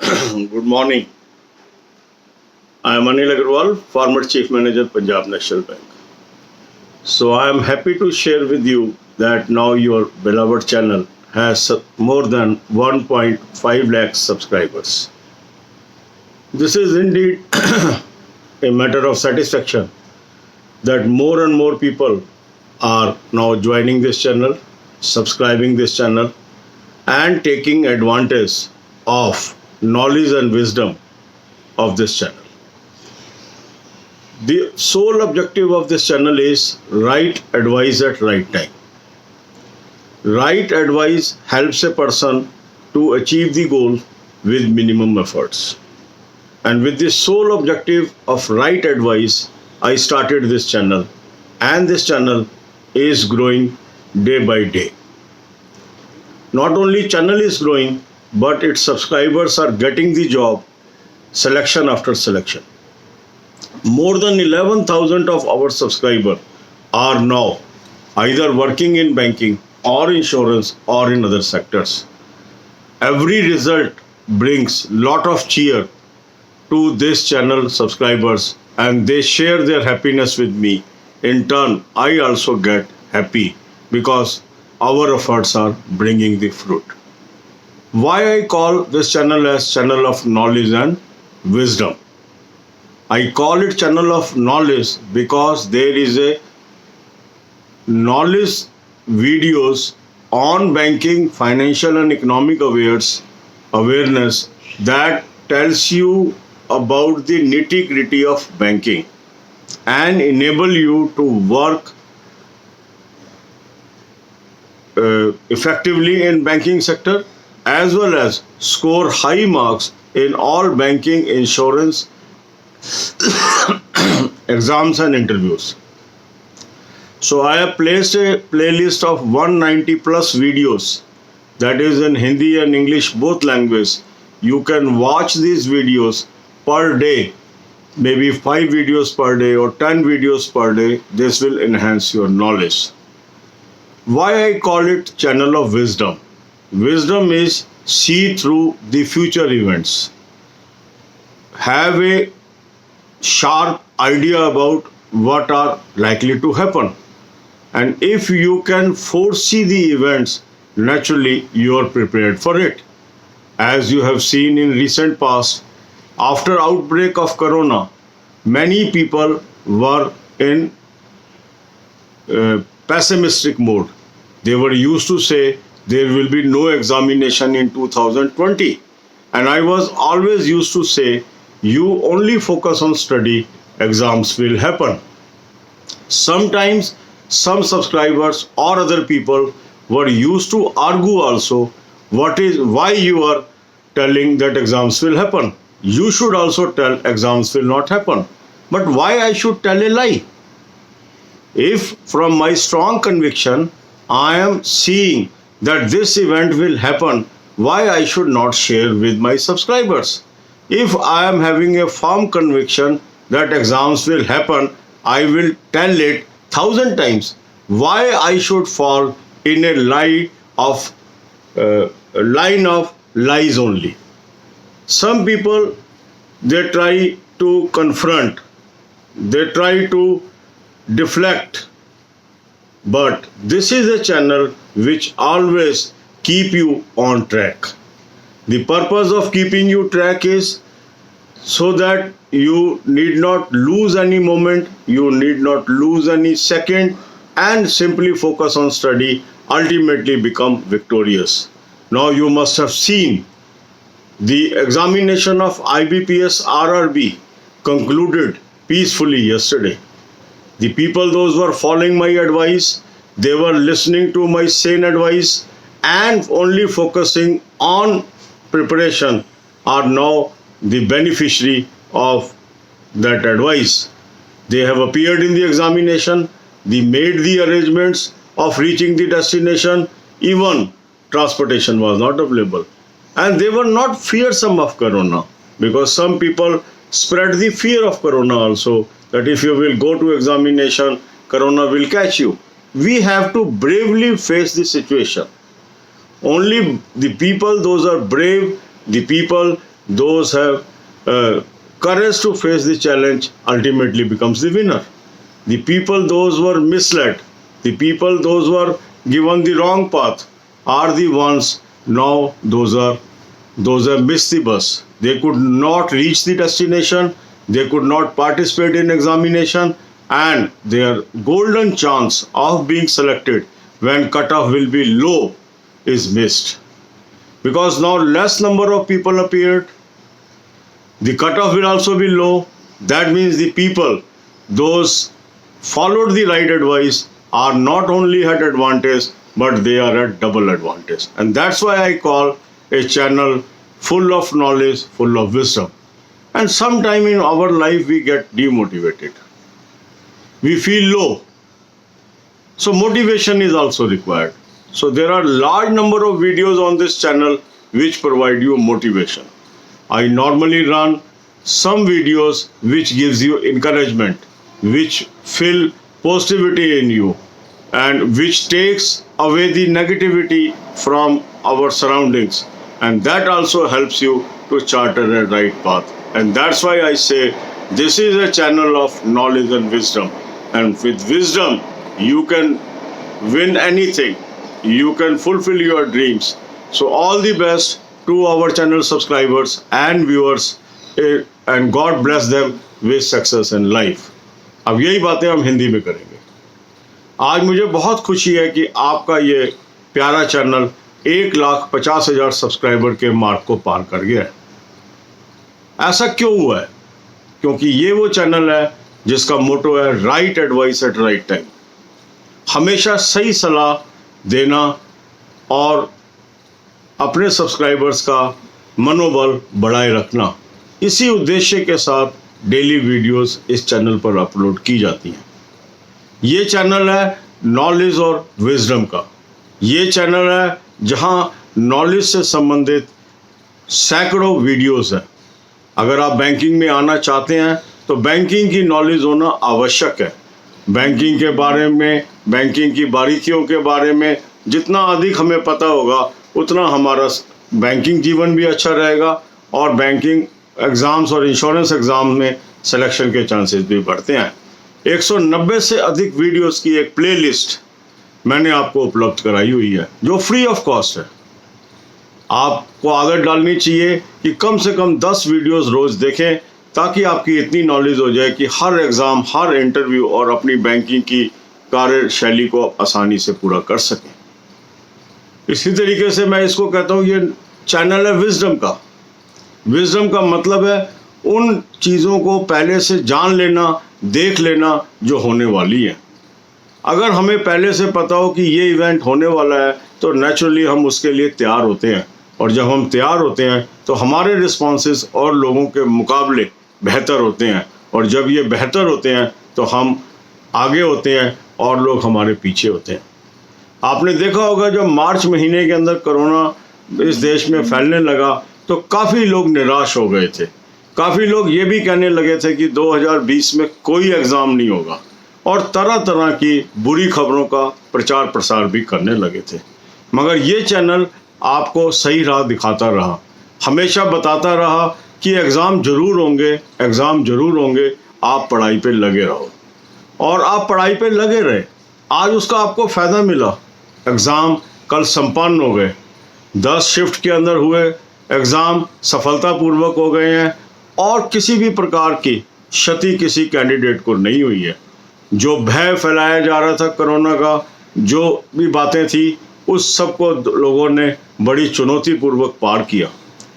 Good morning. I am Anil Agarwal, former Chief Manager, Punjab National Bank. So I am happy to share with you that now your beloved channel has more than 1.5 lakh subscribers. This is indeed a matter of satisfaction that more and more people are now joining this channel, subscribing this channel, and taking advantage of knowledge and wisdom of this channel. The sole objective of this channel is right advice at right time. Right advice helps a person to achieve the goal with minimum efforts. And with the sole objective of right advice, I started this channel, and this channel is growing day by day. Not only channel is growing, but its subscribers are getting the job selection after selection. More than 11,000 of our subscribers are now either working in banking or insurance or in other sectors. Every result brings lot of cheer to this channel subscribers, and they share their happiness with me. In turn, I also get happy because our efforts are bringing the fruit. Why I call this channel as channel of knowledge and wisdom? I call it channel of knowledge because there is a knowledge videos on banking, financial and economic awareness that tells you about the nitty-gritty of banking and enable you to work effectively in banking sector, as well as score high marks in all banking, insurance exams and interviews. So I have placed a playlist of 190 plus videos, that is in Hindi and English both languages. You can watch these videos per day, maybe 5 videos per day or 10 videos per day. This will enhance your knowledge. Why I call it channel of wisdom? Wisdom is see through the future events. Have a sharp idea about what are likely to happen. And if you can foresee the events, naturally you are prepared for it. As you have seen in recent past, after outbreak of corona, many people were in pessimistic mode. They were used to say there will be no examination in 2020. And I was always used to say, you only focus on study, exams will happen. Sometimes some subscribers or other people were used to argue also, why you are telling that exams will happen. You should also tell exams will not happen. But why I should tell a lie? If from my strong conviction I am seeing that this event will happen, why I should not share with my subscribers? If I am having a firm conviction that exams will happen, I will tell it 1,000 times. Why I should fall in a line of lies only? Some people, they try to confront, they try to deflect, but this is a channel which always keep you on track. The purpose of keeping you track is so that you need not lose any moment, you need not lose any second, and simply focus on study, ultimately become victorious. Now you must have seen the examination of IBPS RRB concluded peacefully yesterday. The people, those who are following my advice, they were listening to my sane advice and only focusing on preparation, are now the beneficiary of that advice. They have appeared in the examination, they made the arrangements of reaching the destination, even transportation was not available. And they were not fearsome of corona, because some people spread the fear of corona also, that if you will go to examination, corona will catch you. We have to bravely face the situation. Only the people, those are brave, the people, those have courage to face the challenge ultimately becomes the winner. The people those who were misled, the people those who were given the wrong path are the ones now those have missed the bus. They could not reach the destination, they could not participate in examination, and their golden chance of being selected when cutoff will be low is missed. Because now less number of people appeared, the cutoff will also be low. That means the people, those followed the right advice, are not only at advantage, but they are at double advantage. And that's why I call a channel full of knowledge, full of wisdom. And sometime in our life we get demotivated. We feel low. So motivation is also required. So there are large number of videos on this channel which provide you motivation. I normally run some videos which gives you encouragement, which fill positivity in you, and which takes away the negativity from our surroundings, and that also helps you to charter a right path. And that's why I say this is a channel of knowledge and wisdom, and with wisdom you can win anything, you can fulfill your dreams. So all the best to our channel subscribers and viewers, and God bless them with success in life. अब यही बातें हम हिंदी में करेंगे। आज मुझे बहुत खुशी है कि आपका ये प्यारा चैनल 1,50,000 सब्सक्राइबर के मार्क को पार कर गया है। ऐसा क्यों हुआ है? क्योंकि ये वो चैनल है जिसका मोटो है right advice eight right time. हमेशा सही सलाह देना और अपने सब्सक्राइबर्स का मनोबल बढ़ाए रखना, इसी उद्देश्य के साथ डेली वीडियोस इस चैनल पर अपलोड की जाती हैं। ये चैनल है नॉलेज और विजडम का। ये चैनल है जहां नॉलेज से संबंधित सैकड़ों वीडियोस हैं। अगर आप बैंकिंग में आना चाहते हैं तो बैंकिंग की नॉलेज होना आवश्यक है। बैंकिंग के बारे में, बैंकिंग की बारीकियों के बारे में जितना अधिक हमें पता होगा उतना हमारा बैंकिंग जीवन भी अच्छा रहेगा और बैंकिंग एग्ज़ाम्स और इंश्योरेंस एग्ज़ाम में सिलेक्शन के चांसेस भी बढ़ते हैं। 190 से अधिक वीडियोस की एक प्लेलिस्ट मैंने आपको उपलब्ध कराई हुई है जो फ्री ऑफ कॉस्ट है। आपको आदत डालनी चाहिए कि कम से कम 10 वीडियोस रोज देखें ताकि आपकी इतनी नॉलेज हो जाए कि हर एग्ज़ाम, हर इंटरव्यू और अपनी बैंकिंग की कार्यशैली को आसानी से पूरा कर सकें। इसी तरीके से मैं इसको कहता हूँ ये चैनल है विजडम का। विजडम का मतलब है उन चीज़ों को पहले से जान लेना, देख लेना जो होने वाली है। अगर हमें पहले से पता हो कि ये इवेंट होने वाला है तो नेचुरली हम उसके लिए तैयार होते हैं, और जब हम तैयार होते हैं तो हमारे रिस्पॉन्सेस और लोगों के मुकाबले बेहतर होते हैं, और जब ये बेहतर होते हैं तो हम आगे होते हैं और लोग हमारे पीछे होते हैं। आपने देखा होगा जब मार्च महीने के अंदर कोरोना इस देश में फैलने लगा तो काफ़ी लोग निराश हो गए थे। काफ़ी लोग ये भी कहने लगे थे कि 2020 में कोई एग्ज़ाम नहीं होगा, और तरह तरह की बुरी खबरों का प्रचार प्रसार भी करने लगे थे। मगर ये चैनल आपको सही राह दिखाता रहा, हमेशा बताता रहा कि एग्ज़ाम ज़रूर होंगे, एग्ज़ाम ज़रूर होंगे, आप पढ़ाई पे लगे रहो। और आप पढ़ाई पे लगे रहे, आज उसका आपको फ़ायदा मिला। एग्ज़ाम कल संपन्न हो गए, 10 शिफ्ट के अंदर हुए एग्ज़ाम सफलतापूर्वक हो गए हैं, और किसी भी प्रकार की क्षति किसी कैंडिडेट को नहीं हुई है। जो भय फैलाया जा रहा था कोरोना का, जो भी बातें थी, उस सब को लोगों ने बड़ी चुनौतीपूर्वक पार किया।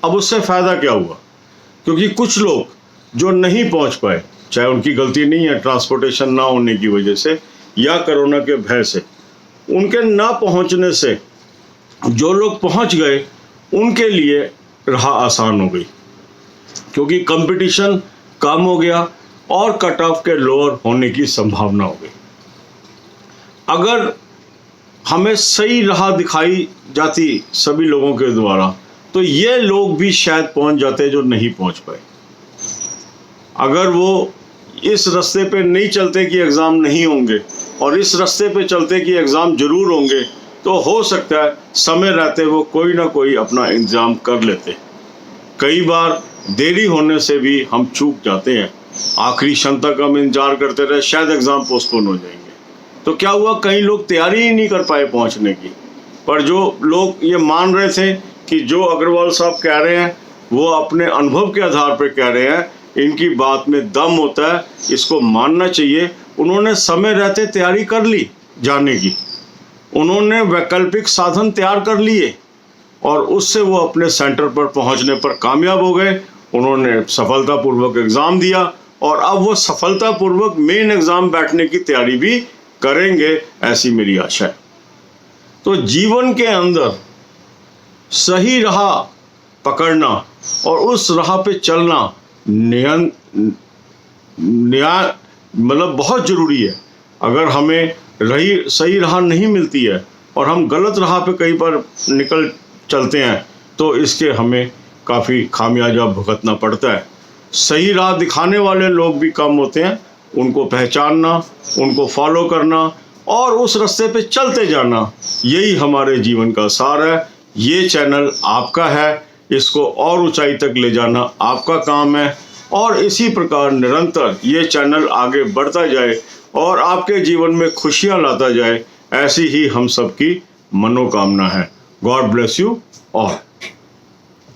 अब उससे फ़ायदा क्या हुआ? क्योंकि कुछ लोग जो नहीं पहुंच पाए, चाहे उनकी गलती नहीं है ट्रांसपोर्टेशन ना होने की वजह से या कोरोना के भय से, उनके ना पहुंचने से जो लोग पहुंच गए उनके लिए राह आसान हो गई, क्योंकि कंपटीशन कम हो गया और कट ऑफ के लोअर होने की संभावना हो गई। अगर हमें सही राह दिखाई जाती सभी लोगों के द्वारा तो ये लोग भी शायद पहुंच जाते जो नहीं पहुंच पाए। अगर वो इस रास्ते पे नहीं चलते कि एग्ज़ाम नहीं होंगे और इस रास्ते पे चलते कि एग्ज़ाम ज़रूर होंगे, तो हो सकता है समय रहते वो कोई ना कोई अपना इंतज़ाम कर लेते। कई बार देरी होने से भी हम चूक जाते हैं। आखिरी क्षण तक हम इंतजार करते रहे, शायद एग्ज़ाम पोस्टपोन हो जाएंगे। तो क्या हुआ, कई लोग तैयारी ही नहीं कर पाए पहुंचने की। पर जो लोग ये मान रहे थे कि जो अग्रवाल साहब कह रहे हैं वो अपने अनुभव के आधार पर कह रहे हैं, इनकी बात में दम होता है, इसको मानना चाहिए। उन्होंने समय रहते तैयारी कर ली जाने की, उन्होंने वैकल्पिक साधन तैयार कर लिए और उससे वो अपने सेंटर पर पहुंचने पर कामयाब हो गए। उन्होंने सफलतापूर्वक एग्ज़ाम दिया और अब वो सफलतापूर्वक मेन एग्ज़ाम बैठने की तैयारी भी करेंगे, ऐसी मेरी आशा है। तो जीवन के अंदर सही राह पकड़ना और उस राह पे चलना मतलब बहुत ज़रूरी है। अगर हमें सही राह नहीं मिलती है और हम गलत राह पे कई बार निकल चलते हैं तो इसके हमें काफ़ी खामियाजा भुगतना पड़ता है। सही राह दिखाने वाले लोग भी कम होते हैं, उनको पहचानना, उनको फॉलो करना और उस रास्ते पे चलते जाना, यही हमारे जीवन का सार है। ये चैनल आपका है, इसको और ऊंचाई तक ले जाना आपका काम है और इसी प्रकार निरंतर ये चैनल आगे बढ़ता जाए और आपके जीवन में खुशियां लाता जाए, ऐसी ही हम सबकी मनोकामना है। God bless you all.